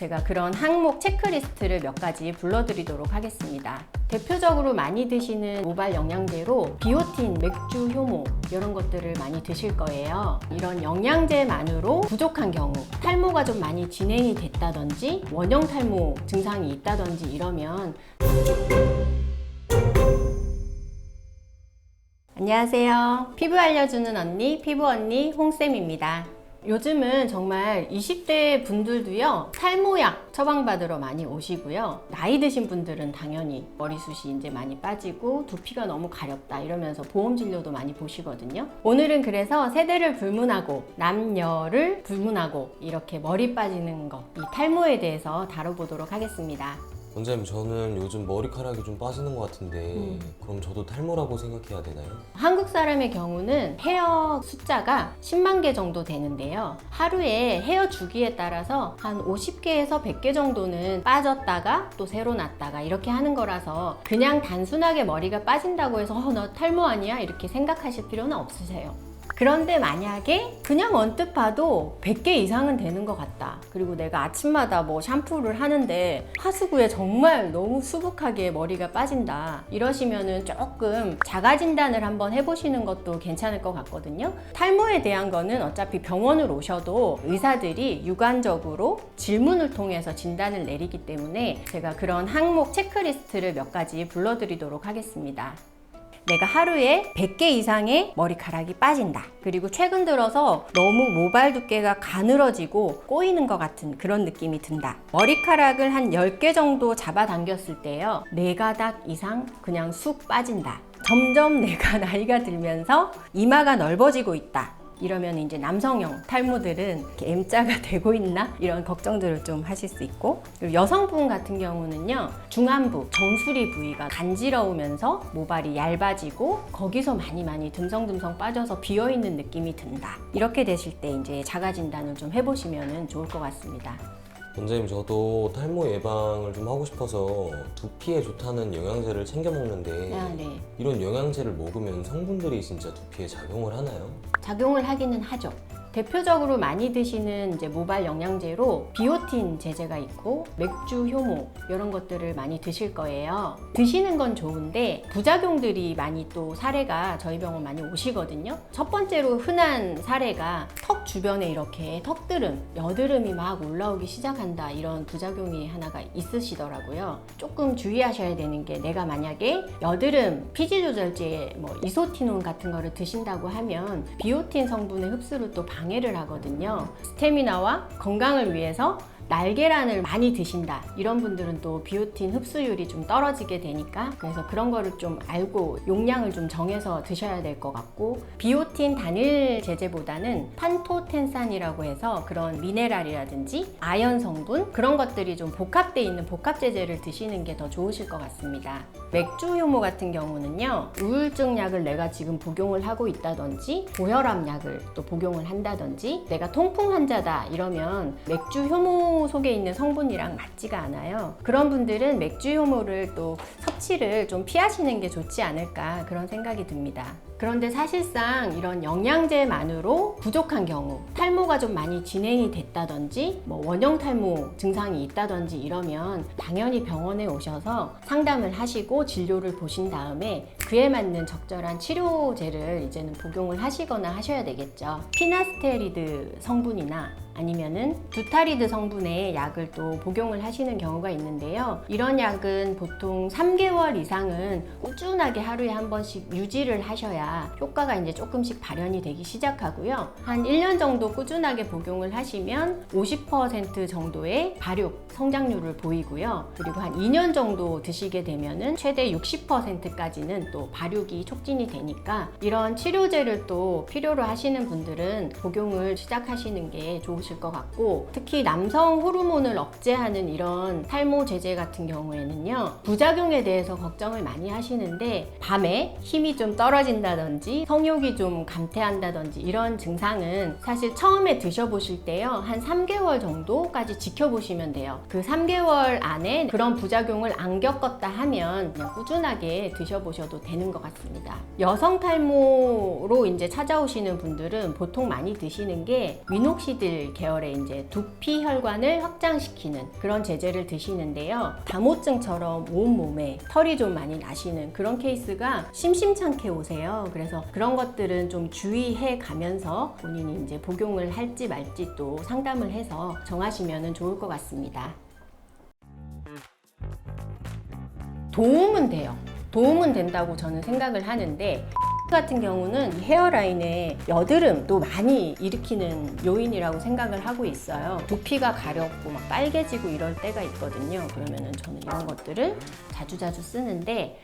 제가 그런 항목 체크리스트를 몇 가지 불러드리도록 하겠습니다. 대표적으로 많이 드시는 모발 영양제로 비오틴, 맥주, 효모 이런 것들을 많이 드실 거예요. 이런 영양제만으로 부족한 경우, 탈모가 좀 많이 진행이 됐다든지 원형 탈모 증상이 있다든지 이러면 안녕하세요. 피부 알려주는 언니, 피부 언니 홍쌤입니다. 요즘은 정말 20대 분들도요, 탈모약 처방받으러 많이 오시고요. 나이 드신 분들은 당연히 머리숱이 이제 많이 빠지고 두피가 너무 가렵다 이러면서 보험 진료도 많이 보시거든요. 오늘은 그래서 세대를 불문하고 남녀를 불문하고 이렇게 머리 빠지는 거, 이 탈모에 대해서 다뤄보도록 하겠습니다. 원장님, 저는 요즘 머리카락이 좀 빠지는 것 같은데 그럼 저도 탈모라고 생각해야 되나요? 한국 사람의 경우는 헤어 숫자가 10만 개 정도 되는데요. 하루에 헤어 주기에 따라서 한 50개에서 100개 정도는 빠졌다가 또 새로 났다가 이렇게 하는 거라서 그냥 단순하게 머리가 빠진다고 해서 너 탈모 아니야? 이렇게 생각하실 필요는 없으세요. 그런데 만약에 그냥 언뜻 봐도 100개 이상은 되는 것 같다. 그리고 내가 아침마다 뭐 샴푸를 하는데 하수구에 정말 너무 수북하게 머리가 빠진다. 이러시면은 조금 자가 진단을 한번 해보시는 것도 괜찮을 것 같거든요. 탈모에 대한 거는 어차피 병원을 오셔도 의사들이 유관적으로 질문을 통해서 진단을 내리기 때문에 제가 그런 항목 체크리스트를 몇 가지 불러드리도록 하겠습니다. 내가 하루에 100개 이상의 머리카락이 빠진다. 그리고 최근 들어서 너무 모발 두께가 가늘어지고 꼬이는 것 같은 그런 느낌이 든다. 머리카락을 한 10개 정도 잡아당겼을 때요, 4가닥 이상 그냥 쑥 빠진다. 점점 내가 나이가 들면서 이마가 넓어지고 있다. 이러면 이제 남성형 탈모들은 이렇게 M자가 되고 있나? 이런 걱정들을 좀 하실 수 있고, 그리고 여성분 같은 경우는요, 중안부, 정수리 부위가 간지러우면서 모발이 얇아지고 거기서 많이 듬성듬성 빠져서 비어있는 느낌이 든다. 이렇게 되실 때 이제 자가 진단을 좀 해보시면 좋을 것 같습니다. 원장님, 저도 탈모 예방을 좀 하고 싶어서 두피에 좋다는 영양제를 챙겨 먹는데 네. 이런 영양제를 먹으면 성분들이 진짜 두피에 작용을 하나요? 작용을 하기는 하죠. 대표적으로 많이 드시는 이제 모발 영양제로 비오틴 제제가 있고 맥주, 효모 이런 것들을 많이 드실 거예요. 드시는 건 좋은데 부작용들이 많이 또 사례가 저희 병원 많이 오시거든요. 첫 번째로 흔한 사례가 턱 주변에 이렇게 턱드름, 여드름이 막 올라오기 시작한다, 이런 부작용이 하나가 있으시더라고요. 조금 주의하셔야 되는 게, 내가 만약에 여드름 피지 조절제 뭐 이소티논 같은 거를 드신다고 하면 비오틴 성분의 흡수를 또 방해를 하거든요. 스태미나와 건강을 위해서 날계란을 많이 드신다, 이런 분들은 또 비오틴 흡수율이 좀 떨어지게 되니까, 그래서 그런 거를 좀 알고 용량을 좀 정해서 드셔야 될 것 같고, 비오틴 단일 제제보다는 판토텐산이라고 해서 그런 미네랄이라든지 아연 성분, 그런 것들이 좀 복합되어 있는 복합 제제를 드시는 게 더 좋으실 것 같습니다. 맥주 효모 같은 경우는요, 우울증 약을 내가 지금 복용을 하고 있다든지 고혈압 약을 또 복용을 한다든지 내가 통풍 환자다 이러면 맥주 효모 속에 있는 성분이랑 맞지가 않아요. 그런 분들은 맥주 효모를 또 섭취를 좀 피하시는 게 좋지 않을까, 그런 생각이 듭니다. 그런데 사실상 이런 영양제만으로 부족한 경우, 탈모가 좀 많이 진행이 됐다든지 뭐 원형 탈모 증상이 있다든지 이러면 당연히 병원에 오셔서 상담을 하시고 진료를 보신 다음에 그에 맞는 적절한 치료제를 이제는 복용을 하시거나 하셔야 되겠죠. 피나스테리드 성분이나 아니면은 두타리드 성분의 약을 또 복용을 하시는 경우가 있는데요. 이런 약은 보통 3개월 이상은 꾸준하게 하루에 한 번씩 유지를 하셔야 효과가 이제 조금씩 발현이 되기 시작하고요. 한 1년 정도 꾸준하게 복용을 하시면 50% 정도의 발육 성장률을 보이고요. 그리고 한 2년 정도 드시게 되면은 최대 60%까지는 또 발육이 촉진이 되니까, 이런 치료제를 또 필요로 하시는 분들은 복용을 시작하시는 게 좋으실 것 같고, 특히 남성 호르몬을 억제하는 이런 탈모 제제 같은 경우에는요, 부작용에 대해서 걱정을 많이 하시는데 밤에 힘이 좀 떨어진다든지 성욕이 좀 감퇴한다든지 이런 증상은 사실 처음에 드셔보실 때요, 한 3개월 정도까지 지켜보시면 돼요. 그 3개월 안에 그런 부작용을 안 겪었다 하면 그냥 꾸준하게 드셔보셔도 되는 것 같습니다. 여성 탈모로 이제 찾아오시는 분들은 보통 많이 드시는 게 미녹시딜 계열의 이제 두피 혈관을 확장시키는 그런 제제를 드시는데요. 다모증처럼 온몸에 털이 좀 많이 나시는 그런 케이스가 심심찮게 오세요. 그래서 그런 것들은 좀 주의해 가면서 본인이 이제 복용을 할지 말지 또 상담을 해서 정하시면 좋을 것 같습니다. 도움은 돼요. 도움은 된다고 저는 생각을 하는데 같은 경우는 헤어라인에 여드름도 많이 일으키는 요인이라고 생각을 하고 있어요. 두피가 가렵고 막 빨개지고 이럴 때가 있거든요. 그러면은 저는 이런 것들을 자주자주 쓰는데